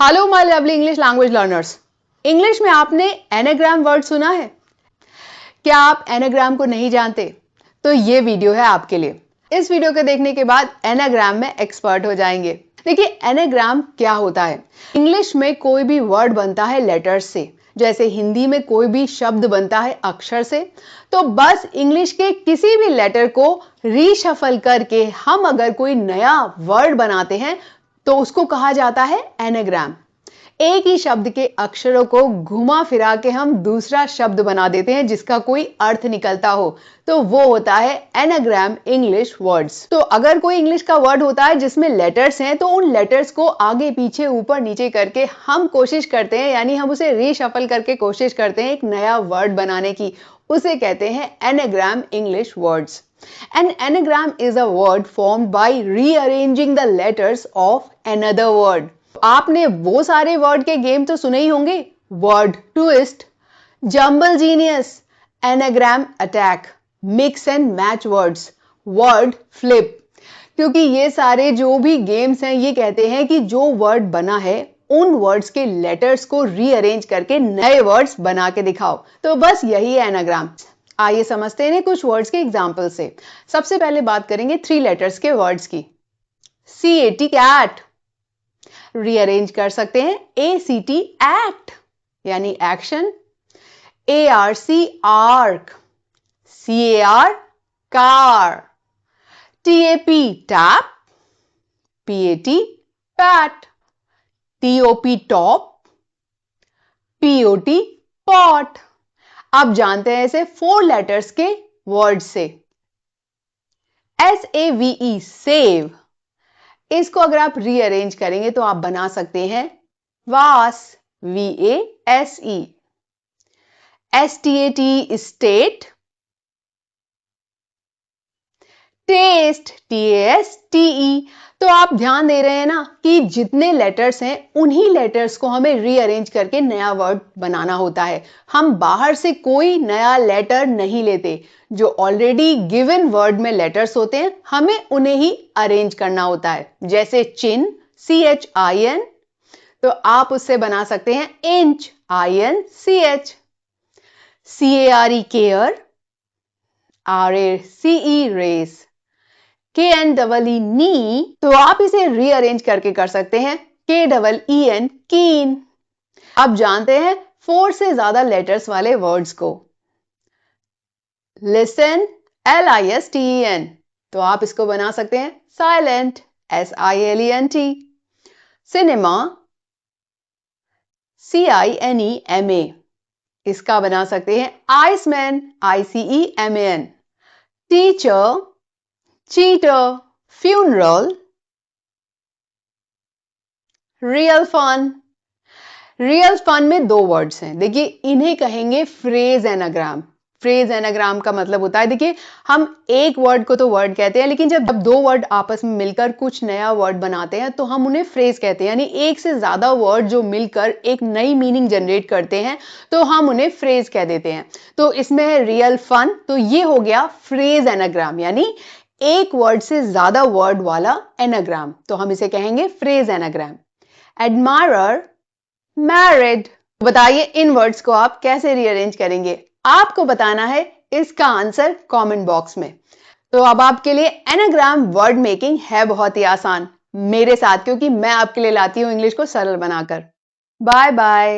Hello my lovely English language learners. English में आपने anagram word सुना है? क्या आप एनाग्राम को नहीं जानते? तो ये वीडियो है आपके लिए। इस वीडियो को देखने के बाद एनाग्राम में एक्सपर्ट हो जाएंगे। देखिए एनाग्राम क्या होता है। इंग्लिश में कोई भी वर्ड बनता है लेटर्स से, जैसे हिंदी में कोई भी शब्द बनता है अक्षर से। तो बस इंग्लिश के किसी भी लेटर को रीशफल करके हम अगर कोई नया वर्ड बनाते हैं तो उसको कहा जाता है एनाग्राम। एक ही शब्द के अक्षरों को घुमा फिरा के हम दूसरा शब्द बना देते हैं जिसका कोई अर्थ निकलता हो, तो वो होता है एनाग्राम इंग्लिश वर्ड्स। तो अगर कोई इंग्लिश का वर्ड होता है जिसमें लेटर्स हैं तो उन लेटर्स को आगे पीछे ऊपर नीचे करके हम कोशिश करते हैं, यानी हम उसे रीशफल करके कोशिश करते हैं एक नया वर्ड बनाने की। उसे कहते हैं anagram English words. An anagram is a word formed by rearranging the letters of another word. आपने वो सारे वर्ड के गेम तो सुने ही होंगे, word twist, jumble genius, anagram attack, mix and match words, word flip. क्योंकि ये सारे जो भी गेम्स हैं ये कहते हैं कि जो वर्ड बना है उन वर्ड्स के लेटर्स को रीअरेंज करके नए वर्ड्स बना के दिखाओ। तो बस यही है एनाग्राम। आइए समझते हैं कुछ वर्ड्स के एग्जाम्पल से। सबसे पहले बात करेंगे 3 लेटर्स के वर्ड्स की। CAT कैट, रीअरेंज कर सकते हैं ACT एक्ट यानी action, ARC arc, CAR car, TAP tap, PAT PAT, TOP top, POT pot. अब जानते हैं इसे 4 लेटर्स के वर्ड से। SAVE सेव, इसको अगर आप रीअरेंज करेंगे तो आप बना सकते हैं vase, VASE, STAT state, test, TASTE। तो आप ध्यान दे रहे हैं ना कि जितने लेटर्स हैं उन्हीं लेटर्स को हमें रीअरेंज करके नया वर्ड बनाना होता है। हम बाहर से कोई नया लेटर नहीं लेते, जो ऑलरेडी गिवन वर्ड में लेटर्स होते हैं हमें उन्हें ही अरेंज करना होता है। जैसे चिन, CHIN, तो आप उससे बना सकते हैं inch, INCH, CARE care, RACE race, KNEE knee, तो आप इसे रीअरेंज करके कर सकते हैं KEEN कीन। अब जानते हैं 4 से ज्यादा लेटर्स वाले वर्ड्स को। लिसन, LISTEN, तो आप इसको बना सकते हैं साइलेंट, SILENT। सिनेमा, CINEMA, इसका बना सकते हैं iceman, ICEMAN। Teacher, cheater, funeral, real fun. Real fun में 2 वर्ड्स हैं, देखिए इन्हें कहेंगे फ्रेज एनाग्राम। फ्रेज एनाग्राम का मतलब होता है, देखिए हम एक वर्ड को तो वर्ड कहते हैं, लेकिन जब 2 वर्ड आपस में मिलकर कुछ नया वर्ड बनाते हैं तो हम उन्हें फ्रेज कहते हैं। यानी एक से ज्यादा वर्ड जो मिलकर एक नई मीनिंग जनरेट करते हैं तो हम उन्हें फ्रेज कह देते हैं। तो इसमें है रियल फन, तो ये हो गया फ्रेज एनाग्राम, यानी एक वर्ड से ज्यादा वर्ड वाला एनाग्राम, तो हम इसे कहेंगे फ्रेज एनाग्राम। Admirer, married. बताइए इन वर्ड्स को आप कैसे रीअरेंज करेंगे? आपको बताना है, इसका आंसर कमेंट बॉक्स में। तो अब आपके लिए एनाग्राम वर्ड मेकिंग है बहुत ही आसान मेरे साथ, क्योंकि मैं आपके लिए लाती हूं इंग्लिश को सरल बनाकर। Bye bye.